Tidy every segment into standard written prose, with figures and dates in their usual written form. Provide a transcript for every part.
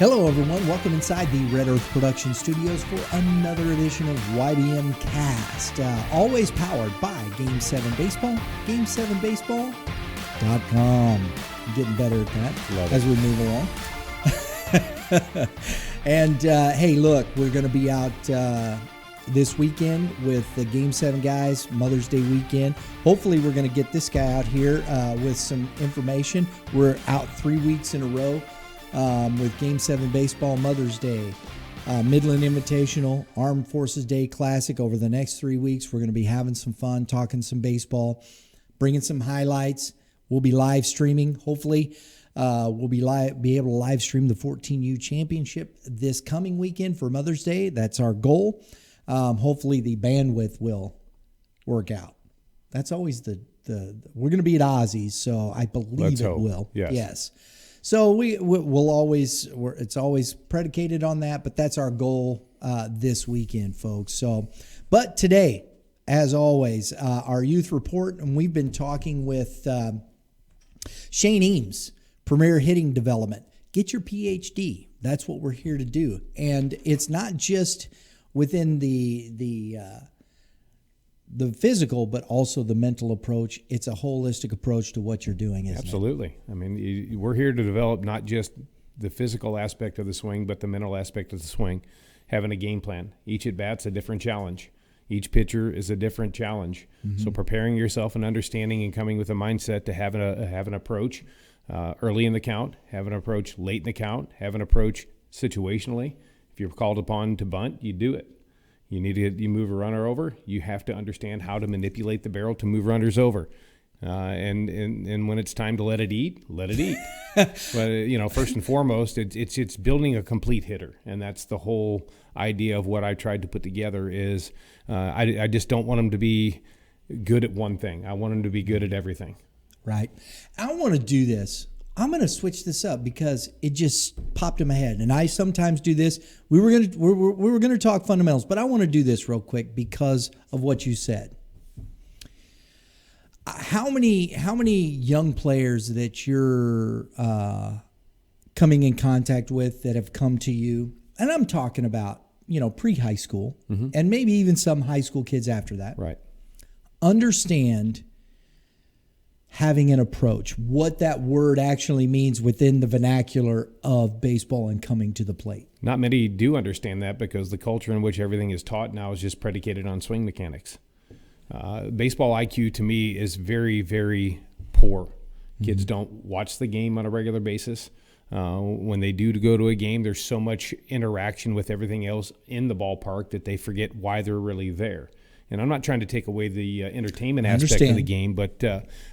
Hello, everyone. Welcome inside the Red Earth Production Studios for another edition of YBMcast. Always powered by Game 7 Baseball, game7baseball.com. I'm getting better at that as we move along. And, hey, look, we're going to be out this weekend with the Game 7 guys, Mother's Day weekend. Hopefully, we're going to get this guy out here with some information. We're out 3 weeks in a row. With Game 7 Baseball, Mother's Day, Midland Invitational, Armed Forces Day Classic. Over the next 3 weeks, we're going to be having some fun, talking some baseball, bringing some highlights. We'll be live streaming. Hopefully, we'll be able to live stream the 14U Championship this coming weekend for Mother's Day. That's our goal. Hopefully, the bandwidth will work out. That's always we're going to be at Ozzy's, so I believe it will. Yes. So we'll always, it's always predicated on that, but that's our goal this weekend, folks. So, but today, as always, our youth report, and we've been talking with Shane Eames, Premier Hitting Development. Get your PhD. That's what we're here to do, and it's not just within the physical, but also the mental approach. It's a holistic approach to what you're doing, isn't it? Absolutely. I mean, we're here to develop not just the physical aspect of the swing, but the mental aspect of the swing, having a game plan. Each at-bat's a different challenge. Each pitcher is a different challenge. Mm-hmm. So preparing yourself and understanding and coming with a mindset to have an approach early in the count, have an approach late in the count, have an approach situationally. If you're called upon to bunt, you do it. You move a runner over, you have to understand how to manipulate the barrel to move runners over. And when it's time to let it eat, let it eat. But, first and foremost, it's building a complete hitter. And that's the whole idea of what I tried to put together is I just don't want them to be good at one thing. I want them to be good at everything. Right. I want to do this. I'm going to switch this up because it just popped in my head, and I sometimes do this. We were going to talk fundamentals, but I want to do this real quick because of what you said. How many young players that you're coming in contact with that have come to you, and I'm talking about pre-high school, mm-hmm. and maybe even some high school kids after that, right? Understand having an approach, what that word actually means within the vernacular of baseball and coming to the plate. Not many do understand that because the culture in which everything is taught now is just predicated on swing mechanics. Baseball IQ to me is very, very poor. Mm-hmm. Kids don't watch the game on a regular basis. When they do go to a game, there's so much interaction with everything else in the ballpark that they forget why they're really there. And I'm not trying to take away the entertainment aspect of the game, but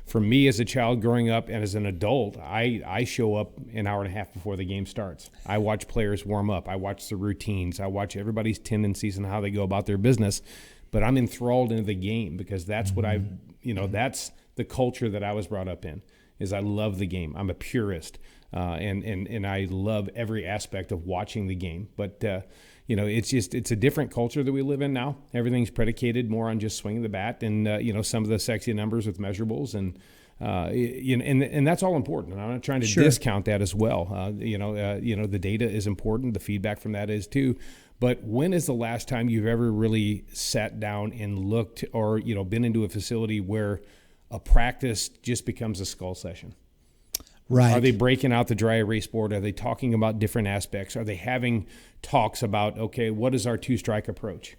for me as a child growing up and as an adult, I show up an hour and a half before the game starts. I watch players warm up. I watch the routines. I watch everybody's tendencies and how they go about their business. But I'm enthralled into the game because that's mm-hmm. what that's the culture that I was brought up in, is I love the game. I'm a purist, and I love every aspect of watching the game. But it's a different culture that we live in now. Everything's predicated more on just swinging the bat and, some of the sexy numbers with measurables. And that's all important. And I'm not trying to discount that as well. The data is important. The feedback from that is too. But when is the last time you've ever really sat down and looked or, been into a facility where a practice just becomes a skull session? Right. Are they breaking out the dry erase board? Are they talking about different aspects? Are they having talks about, okay, what is our two-strike approach?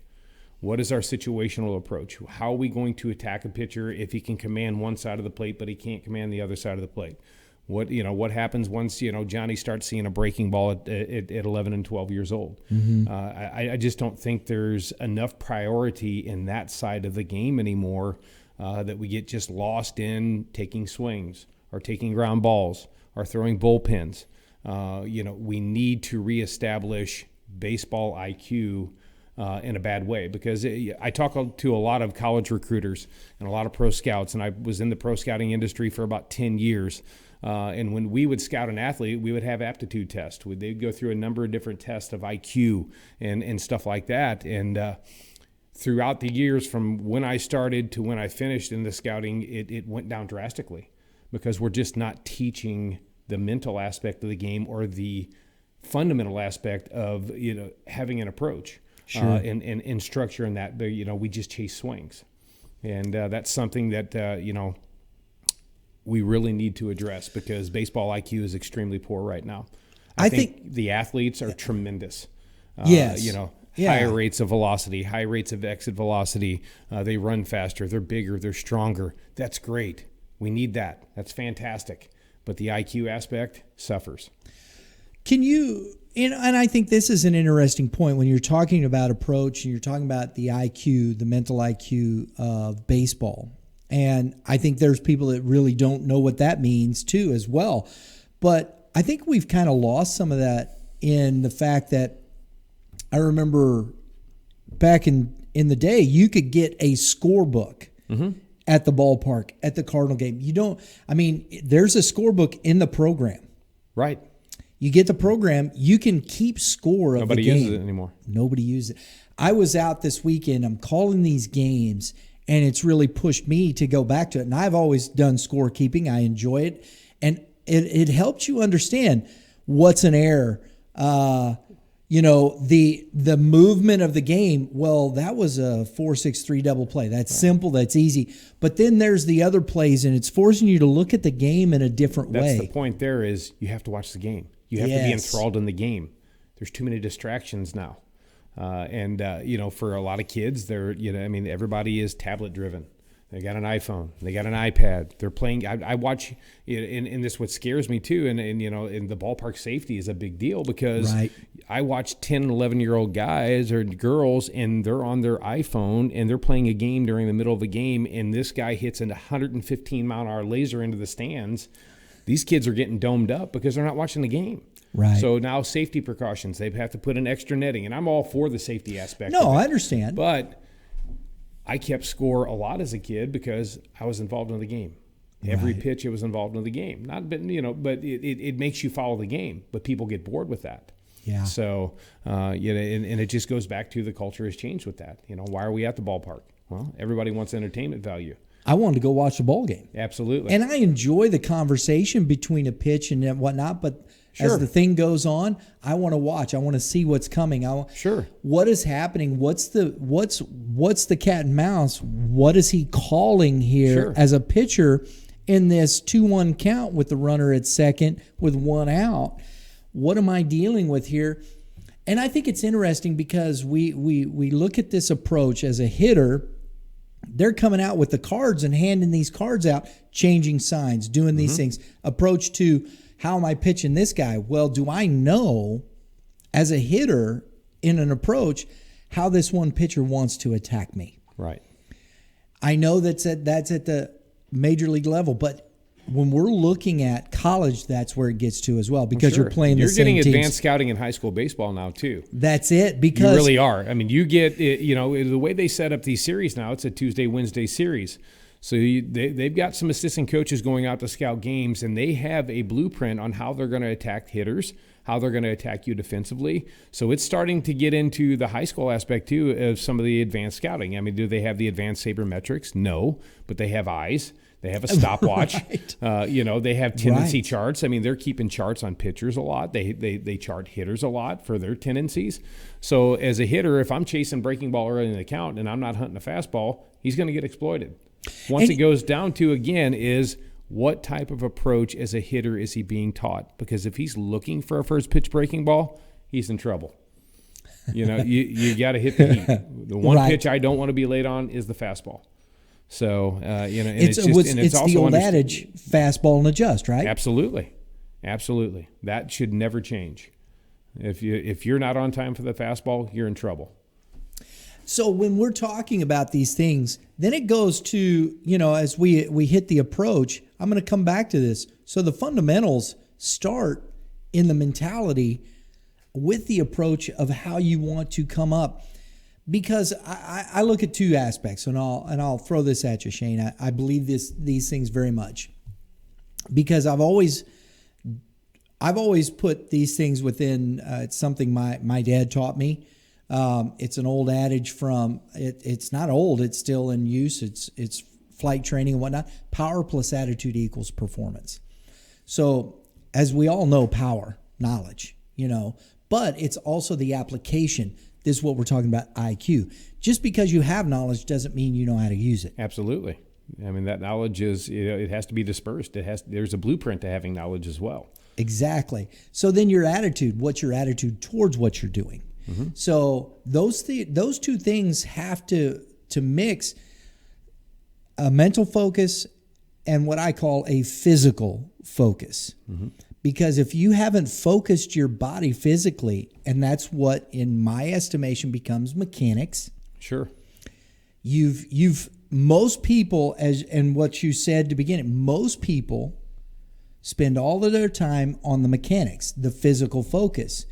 What is our situational approach? How are we going to attack a pitcher if he can command one side of the plate but he can't command the other side of the plate? What happens once, Johnny starts seeing a breaking ball at 11 and 12 years old? Mm-hmm. I just don't think there's enough priority in that side of the game anymore that we get just lost in taking swings or taking ground balls, or throwing bullpens. We need to reestablish baseball IQ in a bad way because I talk to a lot of college recruiters and a lot of pro scouts, and I was in the pro scouting industry for about 10 years. And when we would scout an athlete, we would have aptitude tests. They'd go through a number of different tests of IQ and stuff like that. And throughout the years from when I started to when I finished in the scouting, it went down drastically because we're just not teaching the mental aspect of the game or the fundamental aspect of having an approach, Sure. and structure in that. We just chase swings, and that's something that we really need to address, because baseball IQ is extremely poor right now. I think the athletes are tremendous. Yes. Higher rates of velocity, high rates of exit velocity. They run faster. They're bigger. They're stronger. That's great. We need that. That's fantastic. But the IQ aspect suffers. Can you, and I think this is an interesting point when you're talking about approach and you're talking about the IQ, the mental IQ of baseball. And I think there's people that really don't know what that means too as well. But I think we've kind of lost some of that in the fact that I remember back in the day, you could get a scorebook at the ballpark, at the Cardinal game. There's a scorebook in the program. Right. You get the program, you can keep score of the game. Nobody uses it anymore. Nobody uses it. I was out this weekend, I'm calling these games, and it's really pushed me to go back to it. And I've always done scorekeeping. I enjoy it. And it helps you understand what's an error. The movement of the game, well, that was a 4-6-3 double play. That's simple, that's easy. But then there's the other plays, and it's forcing you to look at the game in a different way. That's the point there is you have to watch the game. You have to be enthralled in the game. There's too many distractions now. For a lot of kids, everybody is tablet driven. They got an iPhone. They got an iPad. They're playing. I watch, and this what scares me too. And the ballpark safety is a big deal, because I watch 10 and 11-year-old guys or girls, and they're on their iPhone and they're playing a game during the middle of a game, and this guy hits a 115-mile-an-hour laser into the stands. These kids are getting domed up because they're not watching the game. Right. So now safety precautions. They have to put in extra netting, and I'm all for the safety aspect. No, I understand. But I kept score a lot as a kid because I was involved in the game. Every pitch, it was involved in the game. But it makes you follow the game. But people get bored with that. Yeah. So, and it just goes back to the culture has changed with that. Why are we at the ballpark? Well, everybody wants entertainment value. I wanted to go watch the ball game. Absolutely. And I enjoy the conversation between a pitch and whatnot, but as the thing goes on, I want to watch. I want to see what's coming. What is happening? What's the cat and mouse? What is he calling here as a pitcher in this 2-1 count with the runner at second with one out? What am I dealing with here? And I think it's interesting because we look at this approach as a hitter. They're coming out with the cards and handing these cards out, changing signs, doing these things. Approach to, how am I pitching this guy? Well, do I know as a hitter in an approach how this one pitcher wants to attack me? Right. I know that's at the major league level, but when we're looking at college, that's where it gets to as well, because you're playing the same teams. You're getting advanced scouting in high school baseball now too. That's it, because you really are. You get the way they set up these series now. It's a Tuesday, Wednesday series. So they've got some assistant coaches going out to scout games, and they have a blueprint on how they're going to attack hitters, how they're going to attack you defensively. So it's starting to get into the high school aspect too of some of the advanced scouting. Do they have the advanced sabermetrics? No, but they have eyes. They have a stopwatch. They have tendency charts. They're keeping charts on pitchers a lot. They chart hitters a lot for their tendencies. So as a hitter, if I'm chasing breaking ball early in the count and I'm not hunting a fastball, he's going to get exploited. Once it goes down to, again, is what type of approach as a hitter is he being taught? Because if he's looking for a first pitch breaking ball, he's in trouble. You got to hit the heat. The one pitch I don't want to be late on is the fastball. So, it's the old adage, fastball and adjust, right? Absolutely. That should never change. If you're not on time for the fastball, you're in trouble. So when we're talking about these things, then it goes to, as we hit the approach, I'm going to come back to this. So the fundamentals start in the mentality with the approach of how you want to come up. Because I look at two aspects, and I'll throw this at you, Shane. I believe these things very much, because I've always put these things within. It's something my dad taught me. It's an old adage from it's not old. It's still in use. It's flight training and whatnot. Power plus attitude equals performance. So as we all know, power, knowledge. but it's also the application. This is what we're talking about, IQ. Just because you have knowledge doesn't mean you know how to use it. Absolutely. I mean, that knowledge it has to be dispersed. There's a blueprint to having knowledge as well. Exactly. So then your attitude, what's your attitude towards what you're doing? Mm-hmm. So those two things have to mix a mental focus and what I call a physical focus. Mm-hmm. Because if you haven't focused your body physically, and that's what, in my estimation, becomes mechanics. Sure. Most people, and what you said to begin it, most people spend all of their time on the mechanics, the physical focus,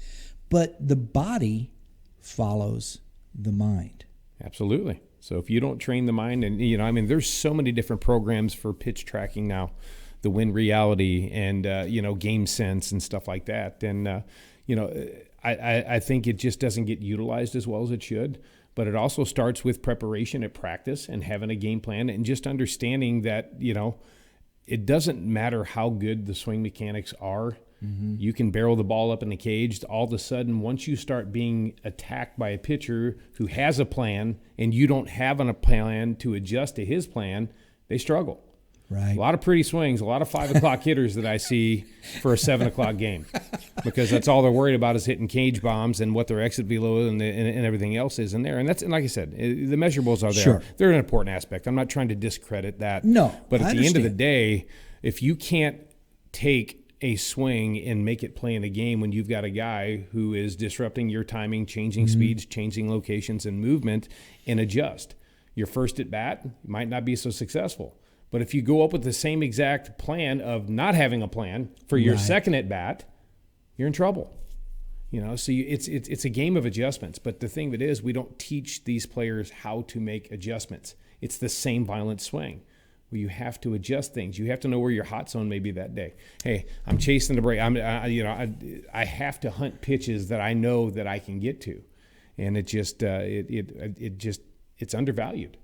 but the body follows the mind. Absolutely. So if you don't train the mind, and there's so many different programs for pitch tracking now, the Win Reality and Game Sense and stuff like that, and I think it just doesn't get utilized as well as it should. But it also starts with preparation at practice and having a game plan and just understanding that, it doesn't matter how good the swing mechanics are. Mm-hmm. You can barrel the ball up in the cage. All of a sudden, once you start being attacked by a pitcher who has a plan and you don't have a plan to adjust to his plan, they struggle. Right. A lot of pretty swings, a lot of 5 o'clock hitters that I see for a 7 o'clock game, because that's all they're worried about is hitting cage bombs and what their exit velo and everything else is in there. And like I said, the measurables are there. Sure. They're an important aspect. I'm not trying to discredit that. No, but at the end of the day, if you can't take a swing and make it play in a game when you've got a guy who is disrupting your timing, changing speeds, changing locations and movement, and adjust, your first at bat might not be so successful. But if you go up with the same exact plan of not having a plan for your second at bat, you're in trouble. So it's a game of adjustments. But the thing of it is, we don't teach these players how to make adjustments. It's the same violent swing where you have to adjust things. You have to know where your hot zone may be that day. Hey, I'm chasing the break. I have to hunt pitches that I know that I can get to, and it's undervalued.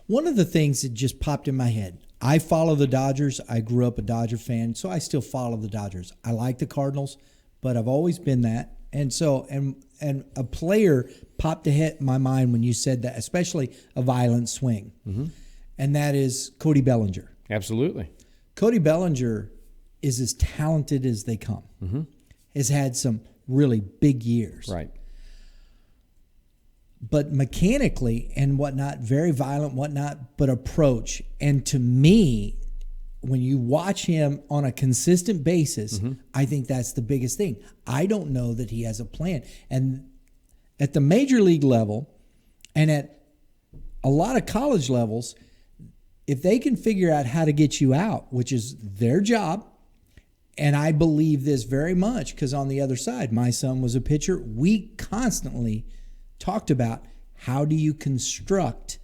One of the things that just popped in my head, I follow the Dodgers. I grew up a Dodger fan, so I still follow the Dodgers. I like the Cardinals, but I've always been that. And so, and a player popped ahead in my mind when you said that, especially a violent swing. Mm-hmm. And that is Cody Bellinger. Absolutely. Cody Bellinger is as talented as they come. Mm-hmm. Has had some really big years. Right. But mechanically and whatnot, very violent, whatnot, but approach. And to me, when you watch him on a consistent basis, I think that's the biggest thing. I don't know that he has a plan. And at the major league level and at a lot of college levels, if they can figure out how to get you out, which is their job, and I believe this very much because on the other side, my son was a pitcher. We constantly talked about how do you construct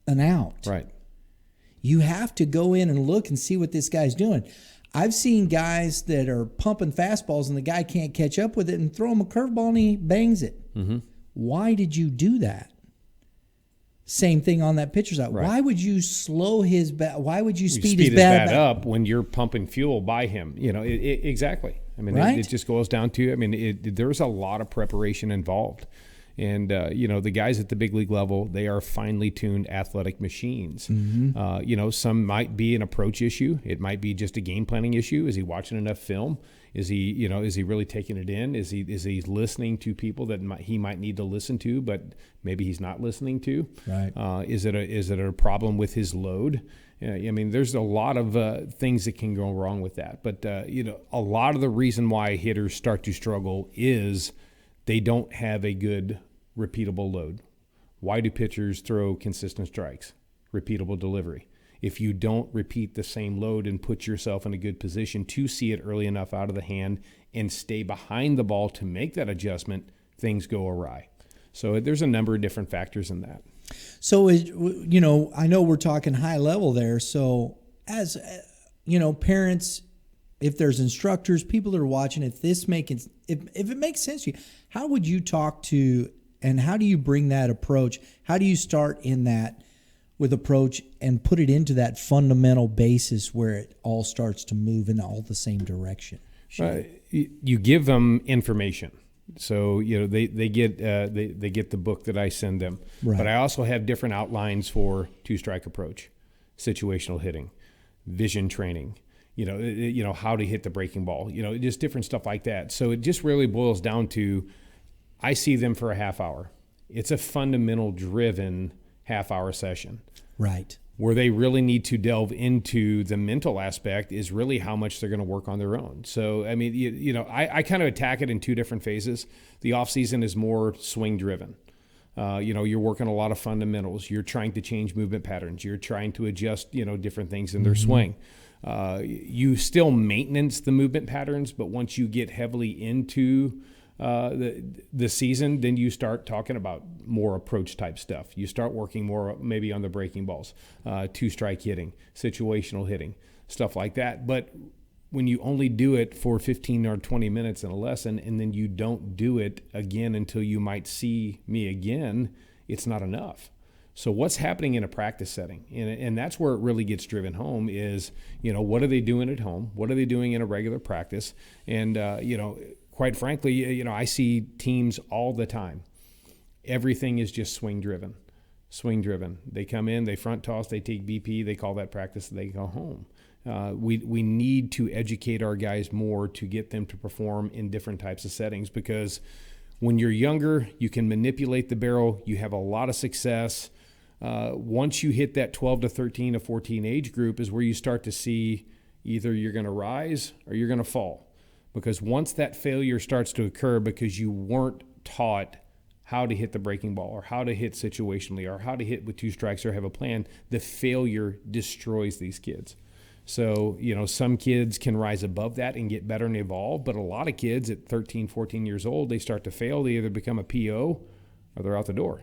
an out. Right. You have to go in and look and see what this guy's doing. I've seen guys that are pumping fastballs and the guy can't catch up with it and throw him a curveball and he bangs it. Mm-hmm. Why did you do that? Same thing on that pitcher's out. Right. Why would you slow his bat? Why would you speed his bat up when you're pumping fuel by him? Exactly. I mean, right? It just goes down to, there's a lot of preparation involved. And, the guys at the big league level, they are finely tuned athletic machines. Mm-hmm. Some might be an approach issue. It might be just a game planning issue. Is he watching enough film? Is he really taking it in? Is he listening to people that he might need to listen to, but maybe he's not listening to? Right. Is it a problem with his load? There's a lot of things that can go wrong with that. But, a lot of the reason why hitters start to struggle is they don't have a good repeatable load. Why do pitchers throw consistent strikes? Repeatable delivery. If you don't repeat the same load and put yourself in a good position to see it early enough out of the hand and stay behind the ball to make that adjustment, things go awry. So there's a number of different factors in that. So, I know we're talking high level there. So as, parents, if there's instructors, people that are watching, if it makes sense to you, how would you talk to, and how do you bring that approach? How do you start in that with approach and put it into that fundamental basis where it all starts to move in all the same direction? You give them information. So, they get the book that I send them. Right. But I also have different outlines for two-strike approach, situational hitting, vision training, how to hit the breaking ball, just different stuff like that. So it just really boils down to, I see them for a half hour. It's a fundamental driven half-hour session. Right. Where they really need to delve into the mental aspect is really how much they're going to work on their own. So, I mean, I kind of attack it in two different phases. The off season is more swing driven. You're working a lot of fundamentals. You're trying to change movement patterns. You're trying to adjust, different things in their swing. You still maintenance the movement patterns, but once you get heavily into the season, then you start talking about more approach type stuff. You start working more maybe on the breaking balls, two-strike hitting, situational hitting, stuff like that. But when you only do it for 15 or 20 minutes in a lesson, and then you don't do it again until you might see me again, it's not enough. So what's happening in a practice setting? And that's where it really gets driven home is, what are they doing at home? What are they doing in a regular practice? And, quite frankly, I see teams all the time. Everything is just swing driven. They come in, they front toss, they take BP, they call that practice, they go home. We need to educate our guys more to get them to perform in different types of settings, because when you're younger, you can manipulate the barrel. You have a lot of success. Once you hit that 12 to 13 to 14 age group is where you start to see either you're going to rise or you're going to fall. Because once that failure starts to occur because you weren't taught how to hit the breaking ball or how to hit situationally or how to hit with two strikes or have a plan, the failure destroys these kids. So, some kids can rise above that and get better and evolve, but a lot of kids at 13, 14 years old, they start to fail. They either become a PO or they're out the door.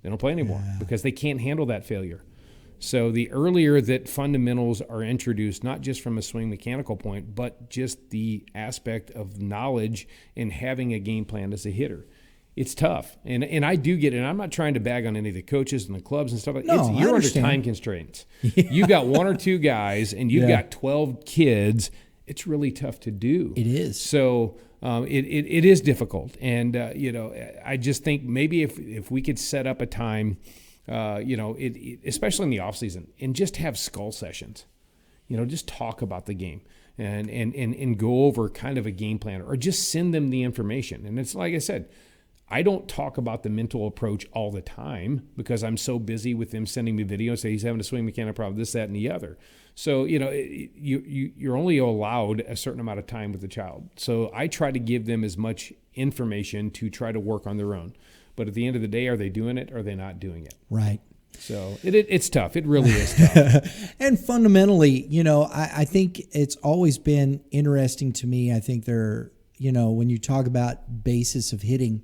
They don't play anymore because they can't handle that failure. So the earlier that fundamentals are introduced, not just from a swing mechanical point, but just the aspect of knowledge and having a game plan as a hitter, it's tough. And I do get it. And I'm not trying to bag on any of the coaches and the clubs and stuff like that. No, you're under time constraints. Yeah. You've got one or two guys and you've got 12 kids. It's really tough to do. It is. So it is difficult. And, I just think maybe if we could set up a time, especially in the off season, and just have skull sessions, just talk about the game and go over kind of a game plan or just send them the information. And it's like I said, I don't talk about the mental approach all the time because I'm so busy with them sending me videos, say he's having a swing mechanic problem, this, that, and the other. So, you're only allowed a certain amount of time with the child. So I try to give them as much information to try to work on their own. But at the end of the day, are they doing it or are they not doing it? Right. So it's tough. It really is tough. And fundamentally, I think it's always been interesting to me. I think when you talk about basis of hitting,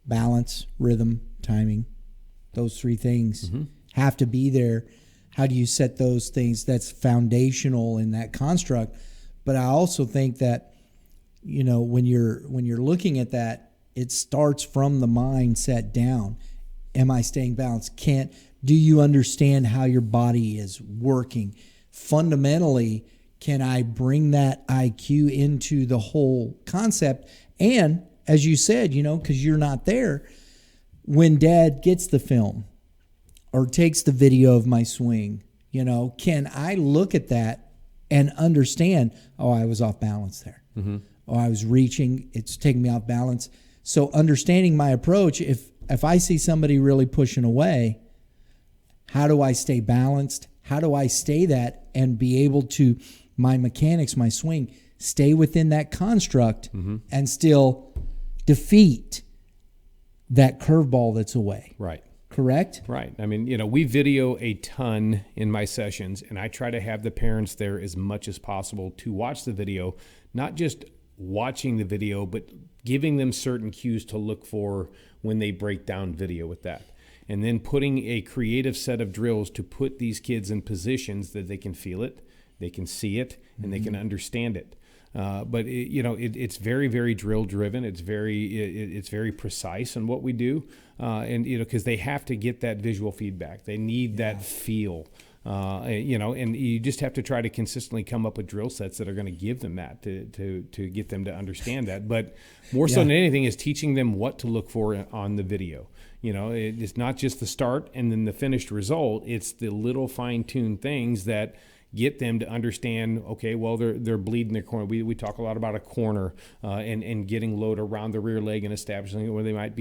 balance, rhythm, timing, those three things have to be there. How do you set those things? That's foundational in that construct. But I also think that, when you're looking at that, it starts from the mindset down. Am I staying balanced? Do you understand how your body is working? Fundamentally, can I bring that IQ into the whole concept? And as you said, because you're not there, when dad gets the film or takes the video of my swing, can I look at that and understand, I was off balance there. Mm-hmm. I was reaching, it's taking me off balance. So understanding my approach, if I see somebody really pushing away, how do I stay balanced? How do I stay that and be able to, my mechanics, my swing, stay within that construct and still defeat that curveball that's away? Right. Correct? Right. I mean, we video a ton in my sessions, and I try to have the parents there as much as possible to watch the video, not just watching the video, but giving them certain cues to look for when they break down video with that. And then putting a creative set of drills to put these kids in positions that they can feel it, they can see it, and they can understand it. But it's very, very drill driven. It's very precise in what we do, and because they have to get that visual feedback, they need that feel. And you just have to try to consistently come up with drill sets that are going to give them that to get them to understand that. But more so than anything is teaching them what to look for on the video. It's not just the start and then the finished result. It's the little fine-tuned things that get them to understand, okay, well, they're bleeding their corner. We talk a lot about a corner and getting load around the rear leg and establishing it where they might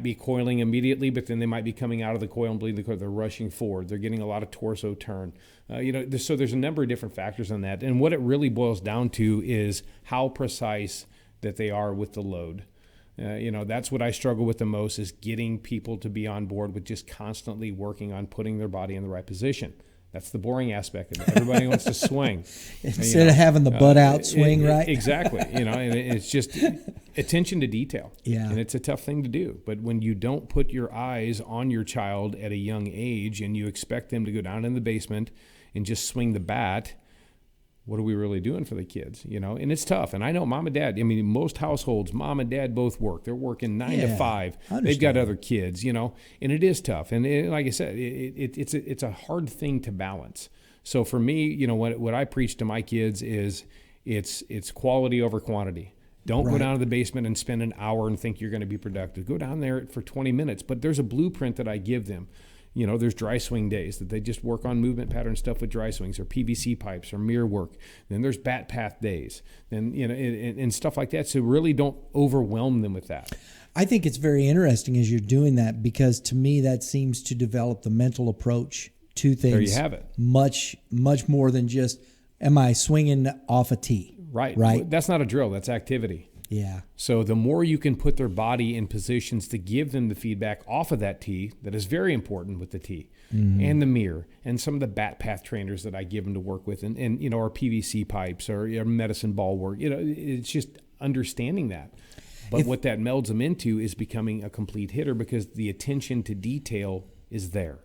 be coiling immediately, but then they might be coming out of the coil and bleeding the coil. They're rushing forward. They're getting a lot of torso turn. So there's a number of different factors on that. And what it really boils down to is how precise that they are with the load. That's what I struggle with the most, is getting people to be on board with just constantly working on putting their body in the right position. That's the boring aspect of it. Everybody wants to swing. Instead of having the butt out swing, right? Exactly. And it's just attention to detail. Yeah. And it's a tough thing to do. But when you don't put your eyes on your child at a young age and you expect them to go down in the basement and just swing the bat, what are we really doing for the kids? And it's tough. And I know mom and dad, most households, mom and dad both work. They're working 9 to 5. They've got other kids, and it is tough. And like I said, it's a hard thing to balance. So for me, what I preach to my kids is it's quality over quantity. Don't go down to the basement and spend an hour and think you're going to be productive. Go down there for 20 minutes. But there's a blueprint that I give them. There's dry swing days that they just work on movement pattern stuff with dry swings, or PVC pipes, or mirror work. Then there's bat path days, and stuff like that. So really don't overwhelm them with that. I think it's very interesting as you're doing that, because to me that seems to develop the mental approach to things. There you have it. Much, much more than just, am I swinging off a tee? Right. That's not a drill. That's activity. Yeah. So the more you can put their body in positions to give them the feedback off of that tee, that is very important with the tee, and the mirror, and some of the bat path trainers that I give them to work with, and our PVC pipes, or medicine ball work. It's just understanding that. But what that melds them into is becoming a complete hitter, because the attention to detail is there.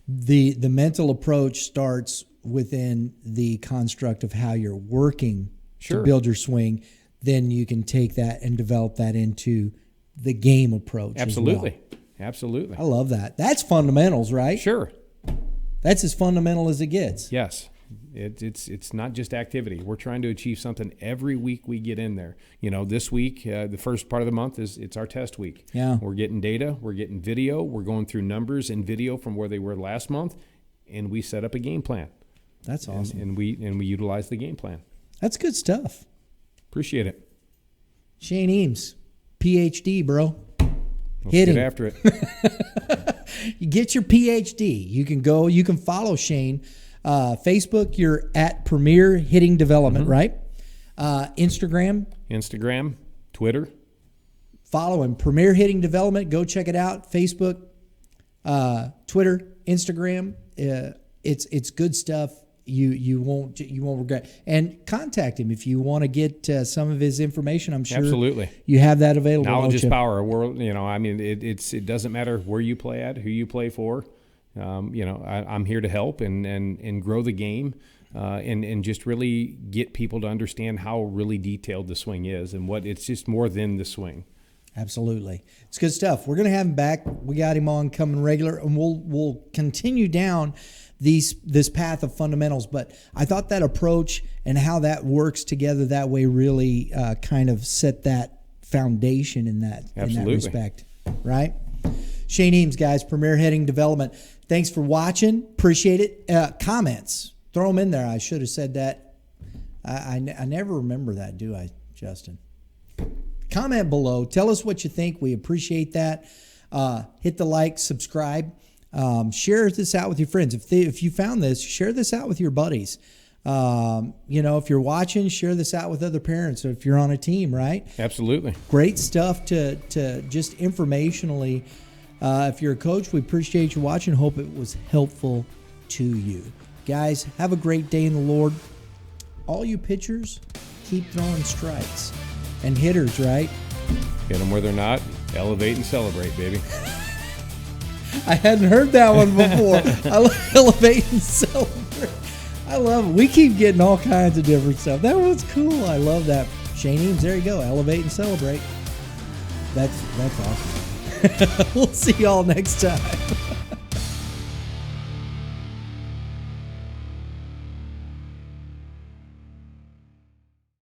The mental approach starts within the construct of how you're working to build your swing. Then you can take that and develop that into the game approach. Absolutely. As well. Absolutely. I love that. That's fundamentals, right? Sure. That's as fundamental as it gets. Yes. It's not just activity. We're trying to achieve something every week we get in there. This week, the first part of the month it's our test week. Yeah. We're getting data. We're getting video. We're going through numbers and video from where they were last month, and we set up a game plan. That's awesome. And we utilize the game plan. That's good stuff. Appreciate it. Shane Eames, PhD, bro. Let's get after it. You get your PhD. You can follow Shane. Facebook, you're at Premier Hitting Development, right? Instagram, Twitter. Follow him, Premier Hitting Development. Go check it out. Facebook, Twitter, Instagram. It's good stuff. You won't regret. And contact him if you want to get some of his information. I'm sure absolutely you have that available. Knowledge is power. It doesn't matter where you play at, who you play for. I'm here to help and grow the game, and just really get people to understand how really detailed the swing is, and what it's just more than the swing. Absolutely. It's good stuff. We're going to have him back. We got him on coming regular, and we'll continue down this path of fundamentals. But I thought that approach and how that works together that way really kind of set that foundation in that respect, right? Shane Eames, guys, Premier Hitting Development. Thanks for watching. Appreciate it. Comments, throw them in there. I should have said that. I never remember that, do I, Justin? Comment below. Tell us what you think. We appreciate that. Hit the like, subscribe. Share this out with your friends. If you found this, share this out with your buddies. If you're watching, share this out with other parents. Or if you're on a team, right? Absolutely. Great stuff to just informationally. If you're a coach, we appreciate you watching. Hope it was helpful to you. Guys, have a great day in the Lord. All you pitchers, keep throwing strikes. And hitters, right? Get them where they're not. Elevate and celebrate, baby. I hadn't heard that one before. I love elevate and celebrate. I love it. We keep getting all kinds of different stuff. That was cool. I love that. Shane Eames, there you go. Elevate and celebrate. That's awesome. We'll see y'all next time.